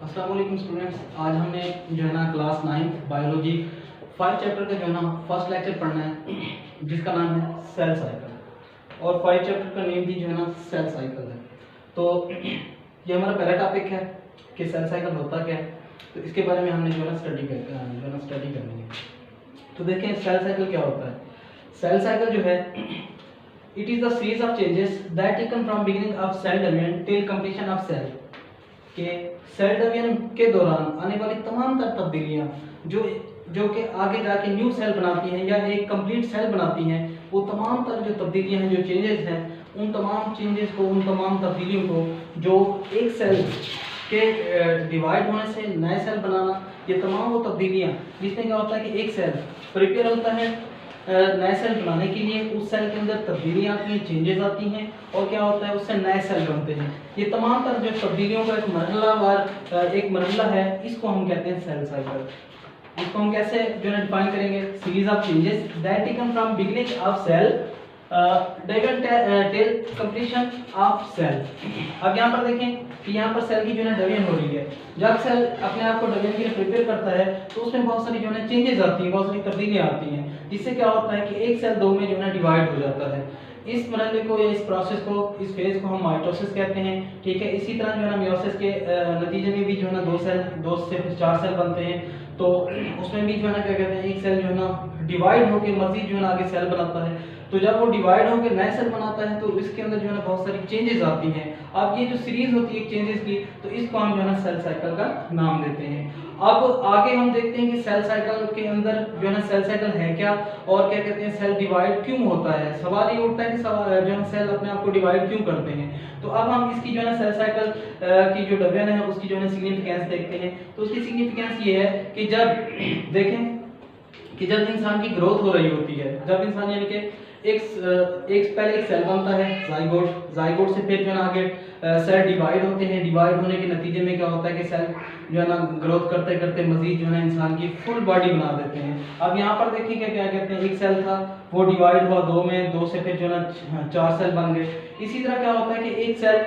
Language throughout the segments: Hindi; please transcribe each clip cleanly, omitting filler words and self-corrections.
अस्सलाम वालेकुम स्टूडेंट्स। आज हमने जो है ना क्लास 9 बायोलॉजी 5 चैप्टर का जो है ना फर्स्ट लेक्चर पढ़ना है, जिसका नाम है सेल साइकिल। और 5 चैप्टर का नेम भी जो है ना सेल साइकिल है। तो ये हमारा पहला टॉपिक है कि सेल साइकिल होता क्या है। तो इसके बारे में हमने जो है ना स्टडी करनी है। तो देखें सेल साइकिल क्या होता है। सेल साइकिल जो है it is the series of changes that taken from beginning of cell division till completion of cell. कि सेल डिवीजन के दौरान आने वाली तमाम तर तब्दीलियाँ जो कि आगे जाके न्यू सेल बनाती हैं या एक कंप्लीट सेल बनाती हैं, वो तमाम तर जो तब्दीलियाँ हैं, जो चेंजेस हैं, उन तमाम चेंजेस को, उन तमाम तब्दीलियों को जो एक सेल के डिवाइड होने से नए सेल बनाना, ये तमाम वो तब्दीलियाँ जिसमें क्या होता है कि एक सेल प्रिपेयर होता है नए सेल बनाने के लिए, उस सेल के अंदर तब्दीलियाँ आती हैं, चेंजेस आती हैं, और क्या होता है उससे नए सेल बनते हैं। ये तमाम तरह जो तब्दीलियों का एक मरहला है, इसको हम कहते हैं सेल साइकिल। इसको हम कैसे जो है डिफाइन करेंगे, series of changes that taken from beginning of cell division till completion of cell. अब यहाँ पर देखें कि यहाँ पर सेल की जो है डिवीजन हो रही है। जब सेल अपने आप को डिवीजन के लिए प्रिपेयर करता है तो उसमें बहुत सारी जो है चेंजेस आती हैं, बहुत सारी तब्दीलियाँ आती हैं, जिससे क्या होता है कि एक सेल दो में जो है डिवाइड हो जाता है। इस मरहले को या इस प्रोसेस को, इस फेज को हम माइटोसिस कहते हैं, ठीक है। इसी तरह जो है ना मियोसिस के नतीजे में भी जो है ना दो से फिर 4 सेल बनते हैं। तो उसमें भी जो है ना क्या कहते हैं, एक सेल जो है ना डिवाइड होकर मजीद जो है ना आगे सेल बनाता है। तो जब वो डिवाइड होकर नए सेल बनाता है तो इसके अंदर जो है ना बहुत सारी चेंजेस आती हैं। अब ये जो सीरीज होती है चेंजेस की, तो इसको हम जो है ना सेल साइकिल का नाम देते हैं। अब आगे हम देखते हैं कि सेल साइकिल के अंदर जो है ना सेल साइकिल है क्या, और क्या कहते हैं सेल डिवाइड क्यों होता है। सवाल ये उठता है कि जो है सेल अपने आप को डिवाइड क्यों करते हैं। तो अब हम इसकी जो है ना सेल साइकिल की जो डिवीजन है उसकी जो है ना सिग्निफिकेंस देखते हैं। तो उसकी सिग्निफिकेंस ये है कि जब देखें कि जब इंसान की ग्रोथ हो रही होती है, जब इंसान यानी कि पहले एक सेल बनता है जाइगोट से फिर जो है ना आगे सेल डिवाइड होते हैं। डिवाइड होने के नतीजे में क्या होता है कि सेल जो है ना ग्रोथ करते करते मजीद जो है ना इंसान की फुल बॉडी बना देते हैं। अब यहाँ पर देखिए क्या कहते हैं, एक सेल था वो डिवाइड हुआ दो में, दो से फिर जो है ना 4 सेल बन गए। इसी तरह क्या होता है कि एक सेल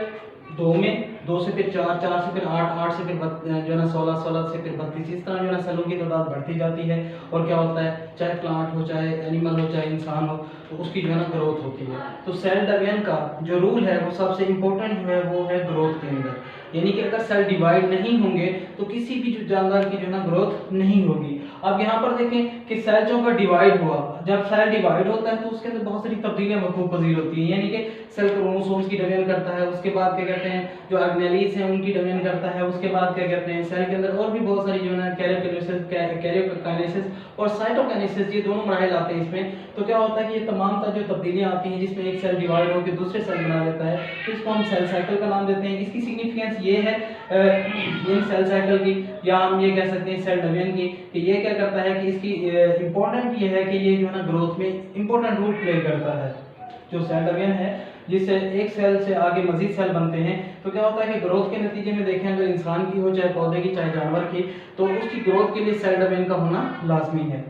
दो में, दो से फिर 4, 4 से फिर 8, 8 से फिर जो है ना 16, 16 से फिर 32, इस तरह जो है ना सेलों की तादाद बढ़ती जाती है। और क्या होता है, चाहे प्लांट हो, चाहे एनिमल हो, चाहे इंसान हो, तो उसकी जो है ना ग्रोथ होती है। तो सेल डिवीजन का जो रूल है वो सबसे इम्पोर्टेंट जो है वो है ग्रोथ के अंदर। यानी कि अगर सेल डिवाइड नहीं होंगे तो किसी भी जो जानवर की जो है ना ग्रोथ नहीं होगी। अब यहाँ पर देखें कि सेल जो का डिवाइड हुआ, जब सेल डिवाइड होता है तो उसके अंदर बहुत सारी तब्दीलियां वकूअ पजीर होती हैं। यानी कि सेल क्रोमोसोम्स की डिवीजन करता है, उसके बाद क्या कहते हैं जो ऑर्गेनेलिस हैं उनकी डिवीजन करता है, उसके बाद क्या कहते हैं सेल के अंदर और भी बहुत सारी जो है ना कैरियोकाइनेसिस और साइटोकाइनेसिस, ये दोनों मराहल आते हैं इसमें। तो क्या होता है कि ये तमाम जो तब्दीलियां आती हैं जिसमें एक सेल डिवाइड होकर दूसरे सेल बना लेता है, तो इसको हम सेल साइकिल का नाम देते हैं। इसकी सिग्निफिकेंस ये है इन सेल साइकिल की, या हम ये कह सकते हैं सेल डिवीजन की, कि ये क्या करता है कि इसकी इंपॉर्टेंट ये है कि ये जो है ना ग्रोथ में इंपॉर्टेंट रोल प्ले करता है। जो सेल डिवीजन है जिससे एक सेल से आगे मजीद सेल बनते हैं, तो क्या होता है कि ग्रोथ के नतीजे में देखें अगर इंसान की हो, चाहे पौधे की, चाहे जानवर की, तो उसकी ग्रोथ के लिए सेल डिवीजन का होना लाजमी है।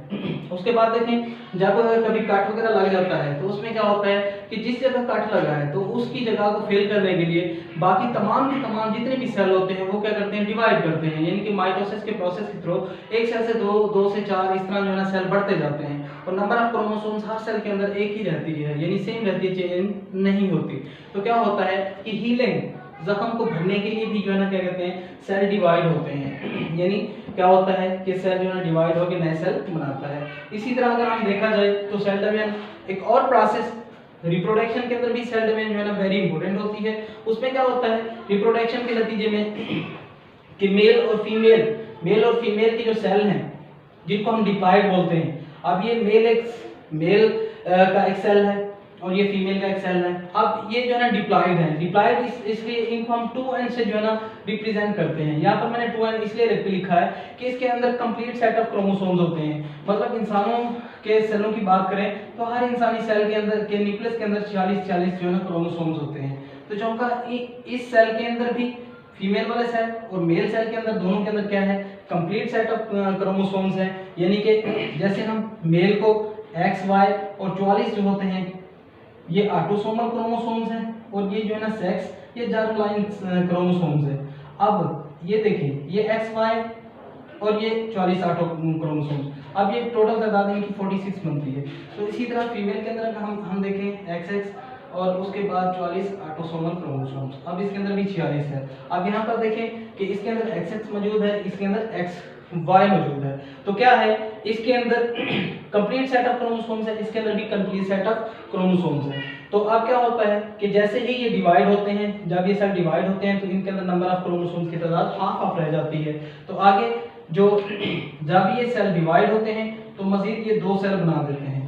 उसके बाद देखें जब कभी कट वगैरह लग जाता है तो उसमें क्या होता है कि जिस जगह कट लगा है तो उसकी जगह को फिल करने के लिए बाकी तमाम के तमाम जितने भी सेल होते हैं वो क्या करते हैं, डिवाइड करते हैं। यानी कि माइटोसिस के प्रोसेस के थ्रू एक सेल से दो से 4 इस तरह जो है ना सेल बढ़ते जाते हैं, और नंबर ऑफ क्रोमोसोम्स हर सेल के अंदर एक ही रहती है, यानी सेम रहती है, चेंज नहीं होती। तो क्या होता है कि हीलिंग जख्म को भरने के लिए भी जो है ना क्या कहते हैं सेल डिवाइड होते हैं। यानी क्या होता है कि सेल जो है डिवाइड होकर नए सेल बनाता है। इसी तरह अगर हम देखा जाए तो सेल डिवीजन एक और प्रोसेस रिप्रोडक्शन के अंदर भी सेल डिवीजन जो है ना वेरी इंपॉर्टेंट होती है। उसमें क्या होता है रिप्रोडक्शन के नतीजे में कि मेल और फीमेल की जो सेल हैं जिनको हम डिप्लॉइड बोलते हैं। अब ये मेल का एक सेल है और ये फीमेल का एक सेल है। अब ये जो है ना डिप्लॉइड है, डिप्लॉइड इसलिए इनको हम 2n से जो है ना रिप्रेजेंट करते हैं। यहाँ पर मैंने 2n इसलिए लिखा है कि इसके अंदर कंप्लीट सेट ऑफ क्रोमोसोम्स होते हैं। मतलब इंसानों के सेलों की बात करें तो हर इंसानी सेल के अंदर के न्यूक्लियस के अंदर 46 जो है ना क्रोमोसोम्स होते हैं। तो जो उनका इस सेल के अंदर भी फीमेल वाले सेल और मेल सेल के अंदर दोनों के अंदर क्या है, कंप्लीट सेट ऑफ क्रोमोसोम्स है। यानी कि जैसे हम मेल को XY और 44 जो होते हैं ये ऑटोसोमल क्रोमोसोम्स हैं, और ये जो है ना सेक्स ये जर्मलाइन क्रोमोसोम्स है। अब ये देखिए ये एक्स वाई और ये 44 क्रोमोसोम्स, अब ये टोटल तादाद इनकी 46 बनती है। तो इसी तरह फीमेल के अंदर हम देखें XX और उसके बाद 44 ऑटोसोमल क्रोमोसोम्स, अब इसके अंदर भी 46 है। अब यहाँ पर देखें कि इसके अंदर XX मौजूद है, इसके अंदर XY मौजूद है। तो क्या है, इसके अंदर कंप्लीट सेट ऑफ क्रोमोसोम्स है, इसके अंदर भी कंप्लीट सेट ऑफ क्रोमोसोम्स है। तो अब क्या होता है कि जैसे ही ये डिवाइड होते हैं, जब ये सेल डिवाइड होते हैं तो इनके अंदर नंबर ऑफ क्रोमोसोम्स की तादाद हाफ रह जाती है। तो आगे जो जब ये सेल डिवाइड होते हैं तो मजीद ये 2 सेल बना देते हैं।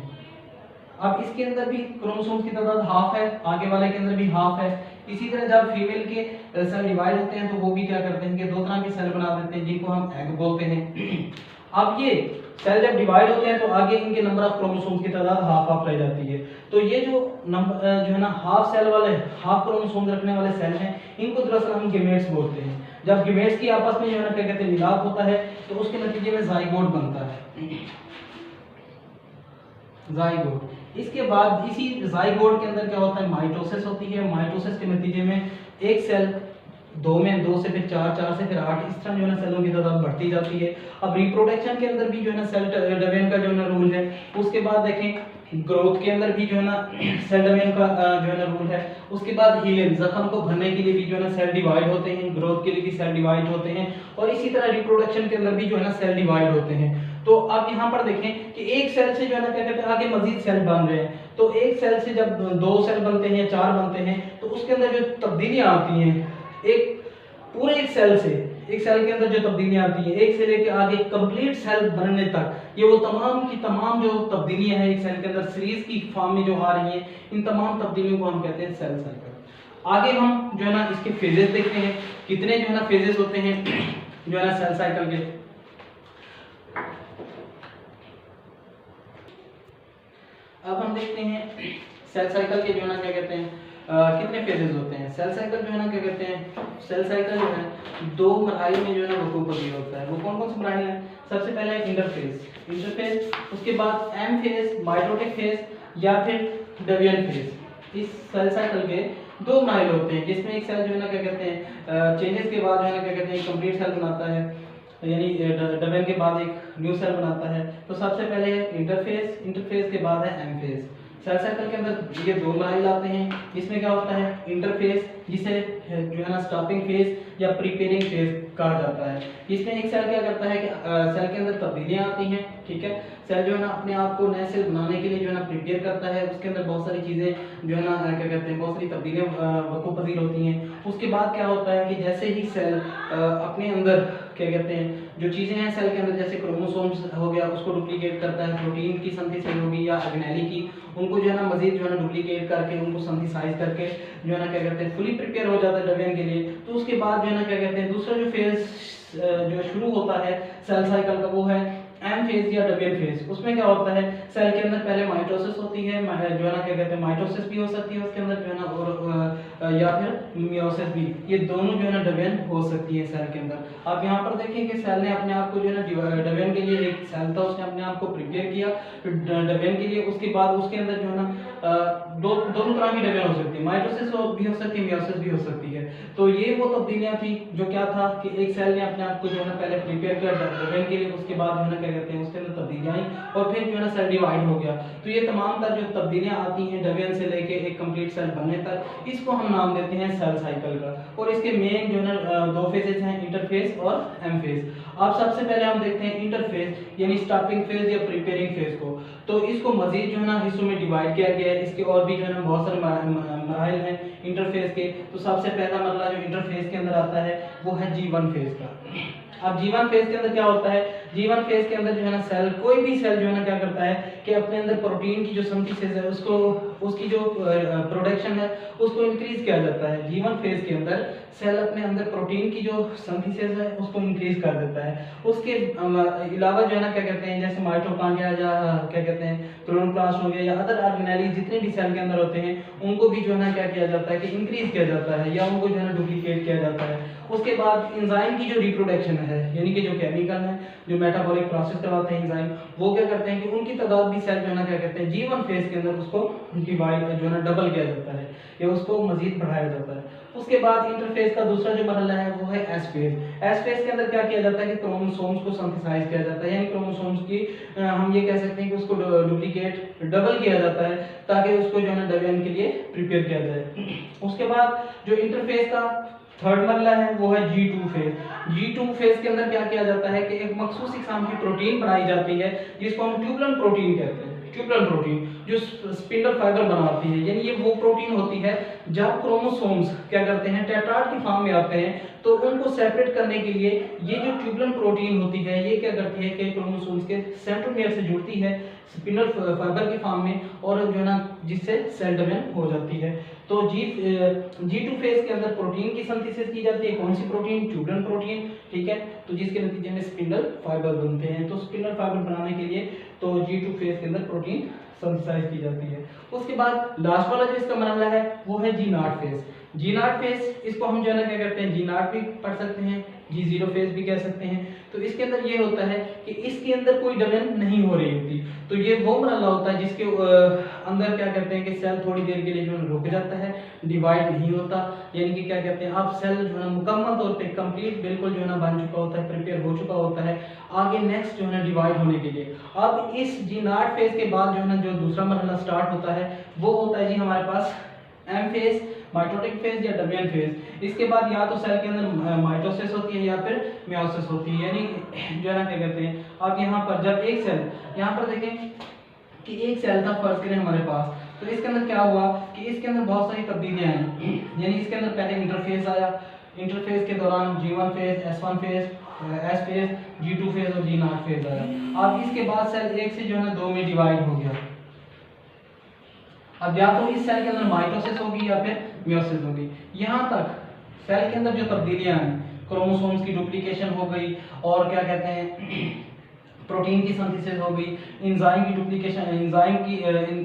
अब इसके अंदर भी क्रोमोसोम्स की तादाद हाफ है, आगे वाले के अंदर भी हाफ है। इसी तरह जब फीमेल के सेल डिवाइड होते हैं तो वो भी क्या करते हैं कि 2 तरह के सेल बना देते हैं जिनको हम एग बोलते हैं। अब ये सेल जब डिवाइड होते हैं तो आगे इनके नंबर ऑफ क्रोमोसोम्स की तादाद हाफ रह जाती है। तो ये जो नंबर जो है ना हाफ सेल वाले, हाफ क्रोमोसोम रखने वाले सेल हैं, इनको दरअसल हम गेमेट्स बोलते हैं। जब गेमेट्स की आपस में जो है ना क्या कहते हैं मिलाप होता है तो उसके नतीजे में जाइगोट बनता है, जाइगोट। इसके बाद इसी जाइगोट के अंदर क्या होता है, माइटोसिस होती है। माइटोसिस के नतीजे में एक सेल 2 में, 2 से फिर 4, 4 से फिर 8, इस तरह जो है ना सेलों की तादाद बढ़ती जाती है। अब रिप्रोडक्शन के अंदर भी जो है ना सेल डिवीजन का जो है ना रूल है। उसके बाद देखें ग्रोथ के अंदर भी जो है ना सेल डिवीजन का जो है ना रूल है। उसके बाद हीलिंग, जख्म को भरने के लिए भी जो है ना सेल डिवाइड होते हैं, ग्रोथ के लिए भी सेल डिवाइड होते हैं, और इसी तरह रिप्रोडक्शन के अंदर भी जो है ना सेल डिवाइड होते हैं। तो आप यहाँ पर देखें कि एक सेल से जो है ना क्या कहते हैं आगे मजीद सेल बन रहे हैं। तो एक सेल से जब 2 सेल बनते हैं या 4 बनते हैं तो उसके अंदर जो तब्दीलियां आती हैं, एक पूरे एक सेल के अंदर जो तब्दीलियां आती हैं, एक से लेके आगे कंप्लीट सेल बनने तक, ये वो तमाम की तमाम जो तब्दीलियां हैं एक सेल के अंदर सीरीज की फॉर्म में जो आ रही हैं, इन तमाम तब्दीलियों को हम कहते हैं सेल साइकिल। आगे हम जो है ना इसके फेजेस देखते हैं, कितने जो है ना फेजेस होते हैं जो है ना सेल साइकिल के। अब हम देखते हैं सेल साइकिल के जो है ना क्या कहते हैं कितने फेजेस होते हैं। सेल साइकिल जो है ना क्या कहते हैं, सेल साइकिल जो है 2 मरहल में जो है ना वकूफ़ होता है। वो कौन कौन से मरहल हैं? सबसे पहले है इंटरफेज, उसके बाद एम फेज, माइटोटिक फेज या फिर डिवीजन फेज। इस सेल साइकिल के 2 मरहल होते हैं जिसमें एक सेल जो है ना क्या कहते हैं चेंजेस के बाद जो है ना क्या कहते हैं कंप्लीट सेल बनाता है, यानी डिवीजन के बाद एक न्यू सेल बनाता है। तो सबसे पहले है इंटरफेज के बाद है एम फेज। सेल साइकिल के अंदर ये 2 मरहल आते हैं। इसमें क्या होता है, इंटरफेज जिसे जो है ना स्टॉपिंग फेज या प्रिपेयरिंग फेज कहा जाता है। इसमें एक सेल क्या करता है कि सेल के अंदर तब्दीलियां आती हैं, ठीक है। सेल जो है ना अपने आप को नए सेल बनाने के लिए जो है ना प्रिपेयर करता है, उसके अंदर बहुत सारी चीज़ें जो है ना क्या कहते हैं बहुत सारी तब्दीलियां वकूफ़ पज़ीर होती हैं। उसके बाद क्या होता है कि जैसे ही सेल अपने अंदर क्या कहते हैं जो चीज़ें हैं सेल के अंदर, जैसे क्रोमोसोम्स हो गया उसको डुप्लीकेट करता है, प्रोटीन की सिंथेसिस होगी या ऑर्गेनेली की, उनको जो है ना मजीद जो है ना डुप्लीकेट करके उनको सिंथेसाइज करके जो है ना क्या कहते हैं फुली प्रिपेयर हो जाता है डिवीजन के लिए। तो उसके बाद जो है ना क्या कहते हैं दूसरा जो फेज जो शुरू होता है सेल साइकिल का वो है एम फेज या डिवीजन फेज। उसमें क्या होता है सेल के अंदर पहले माइटोसिस होती है, जो है ना क्या कहते हैं माइटोसिस भी हो सकती है उसके अंदर जो है ना, और या फिर मियोसिस भी, ये दोनों जो है ना डिवीजन हो सकती है सेल के अंदर। आप यहाँ पर देखें कि सेल ने अपने आप को जो है ना डिवीजन के लिए, एक सेल था उसने अपने आप को प्रिपेयर किया डिवीजन के लिए। उसके बाद उसके अंदर जो है ना दोनों तरह की डिवीजन हो सकती है, माइटोसिस भी हो सकती है, मियोसिस भी हो सकती है। तो ये वो तब्दीलियां थी जो क्या था कि एक सेल ने अपने आप को जो है ना पहले प्रिपेयर किया डिवीजन के लिए, उसके बाद जो है ना क्या कहते हैं उसके अंदर तब्दीलियां आई और फिर जो है ना सेल डिवाइड हो गया। तो ये तमाम तर जो तब्दीलियां आती हैं डिवीजन से लेके एक कंप्लीट सेल बनने तक, इसको हम नाम देते हैं सेल साइकिल का। और इसके मेन जो है ना 2 फेजेस हैं, इंटरफेज और एम फेज। अब सबसे पहले हम देखते हैं इंटरफेज यानी स्टॉपिंग फेज या प्रिपेयरिंग फेज को। तो इसको मजीद जो है ना हिस्सों में डिवाइड किया गया है, इसके और भी जो है ना बहुत सारे मराहल हैं इंटरफेज के। तो सबसे पहला मरला जो इंटरफेज के अंदर आता है वो है G1 फेज का। अब G1 फेज के अंदर क्या होता है, G1 फेज के अंदर जो है ना सेल, कोई भी सेल जो है ना क्या करता है कि अपने अंदर प्रोटीन की जो सिंथेसिस है उसको, उसकी जो प्रोडक्शन है उसको इंक्रीज किया जाता है। G1 फेज के अंदर सेल अपने अंदर प्रोटीन की जो सिंथेसिस है उसको इंक्रीज कर देता है। उसके अलावा जो है ना क्या कहते हैं जैसे माइटोकॉन्ड्रिया या क्या कहते हैं क्लोरोप्लास्ट हो गया या अदर ऑर्गेनेली जितने भी सेल के अंदर होते हैं उनको भी जो है ना क्या किया जाता है कि इंक्रीज किया जाता है या उनको जो है ना डुप्लीकेट किया जाता है। उसके बाद एंजाइम की जो रिप्रोडक्शन है यानी कि जो केमिकल है जो मेटाबॉलिक प्रोसेस करवाते हैं एंजाइम, वो क्या करते हैं कि उनकी तादाद भी सेल जो है ना क्या कहते हैं G1 फेज के अंदर उसको डिवाइड जो है ना डबल किया जाता है या उसको मजीद बढ़ाया जाता है। उसके बाद इंटरफेज का दूसरा जो मरहला है वो है एस फेज। एस फेज के अंदर क्या किया जाता है कि क्रोमोसोम्स को सिंथेसाइज किया जाता है, यानी क्रोमोसोम्स की हम ये कह सकते हैं कि उसको डुप्लीकेट डबल किया जाता है ताकि उसको जो है ना डिवीजन के लिए प्रिपेयर किया जाए। उसके बाद जो इंटरफेज का थर्ड मरला है वो है G2 फेज। G2 फेज के अंदर क्या किया जाता है कि एक मखसूस किस्म की प्रोटीन बनाई जाती है जिसको हम ट्यूबुलन प्रोटीन कहते हैं। ट्यूबुलन प्रोटीन जो स्पिंडल फाइबर बनाती है, यानी ये वो प्रोटीन होती है जब क्रोमोसोम्स क्या करते हैं टेट्राड की फॉर्म में आते हैं तो उनको सेपरेट करने के लिए ये जो ट्यूबुलन प्रोटीन होती है ये क्या करती है कि क्रोमोसोम्स के सेंट्रोमियर से जुड़ती है स्पिंडल फाइबर के फॉर्म में और जो है ना जिससे सेल डिवीजन हो जाती है। तो G2 फेज के अंदर प्रोटीन की सिंथेसिस की जाती है। कौन सी प्रोटीन? ट्यूबुलन प्रोटीन, ठीक है। तो जिसके नतीजे में स्पिंडल फाइबर बनते हैं। तो स्पिंडल फाइबर बनाने के लिए तो G2 फेज के अंदर प्रोटीन सिंथेसाइज की जाती है। उसके बाद लास्ट वाला जो इसका मरहला है वो है G0 फेज। G0 फेज इसको हम जो है ना क्या कहते हैं G0 भी पढ़ सकते हैं, G0 फेज भी कह सकते हैं। तो इसके अंदर ये होता है कि इसके अंदर कोई डिवीजन नहीं हो रही होती। तो ये वो मरहला होता है जिसके अंदर क्या कहते हैं कि सेल थोड़ी देर के लिए जो है रुक जाता है, डिवाइड नहीं होता, यानी कि क्या कहते हैं अब सेल जो है मुकम्मल तौर पे कंप्लीट बिल्कुल जो है ना बन चुका होता है, प्रिपेयर हो चुका होता है आगे नेक्स्ट जो है ना डिवाइड होने के लिए। अब इस G0 फेज के बाद जो है ना जो दूसरा मरहला स्टार्ट होता है वो होता है जी हमारे पास M फेज, माइटोटिक फेज या डबियन फेज। इसके बाद या तो सेल के अंदर माइटोसिस होती है या फिर मियोसिस होती है, यानी जो है ना क्या कहते हैं अब यहाँ पर जब एक सेल यहाँ पर देखें कि एक सेल था फर्ज करें हमारे पास, तो इसके अंदर क्या हुआ कि इसके अंदर बहुत सारी तब्दीलियां आई, यानी इसके अंदर पहले इंटरफेज आया, इंटरफेज के दौरान G1 phase, S1 phase, S phase, G2 phase और G0 फेज आया। अब इसके बाद सेल एक से जो है ना दो में डिवाइड हो गया। अब या तो इस सेल के अंदर माइटोसिस होगी या फिर मियोसिस होगी। यहाँ तक सेल के अंदर जो तब्दीलियां आई, क्रोमोसोम्स की डुप्लीकेशन हो गई और क्या कहते हैं प्रोटीन की सिंथेसिस हो गई, एंजाइम की डुप्लीकेशन,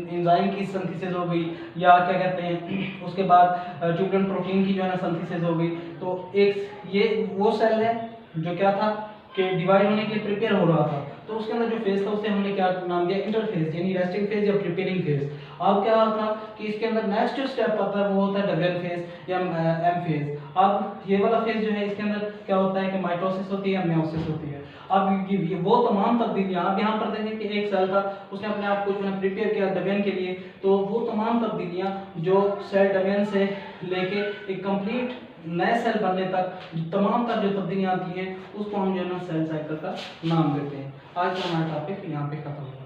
एंजाइम की सिंथेसिस हो गई, या क्या कहते हैं उसके बाद ट्यूबुलन प्रोटीन की जो है ना सिंथेसिस हो गई। तो एक ये वो सेल है जो क्या था कि डिवाइड होने के लिए प्रिपेयर हो रहा था। तो उसके अंदर जो फेज था उसे हमने क्या नाम दिया? इंटरफेज, यानी रेस्टिंग फेज या प्रिपेयरिंग फेज। अब क्या होता कि इसके अंदर नेक्स्ट जो स्टेप आता है वो होता है डबियन फेज या एम फेज। अब ये वाला फेज जो है इसके अंदर क्या होता है कि माइटोसिस होती है या मियोसिस होती है। अब ये वो तमाम तब्दीलियां, अब यहाँ पर देखें कि एक सेल था उसने अपने आप को जो है प्रिपेयर किया डिवीजन के लिए, तो वो तमाम तब्दीलियां जो सेल डिवीजन से लेके एक कंप्लीट नए सेल बनने तक तमाम तर जो तब्दीलियां आती हैं उसको हम जो है ना सेल साइकिल का नाम देते हैं। आज का हमारा टॉपिक यहाँ पे खत्म हुआ।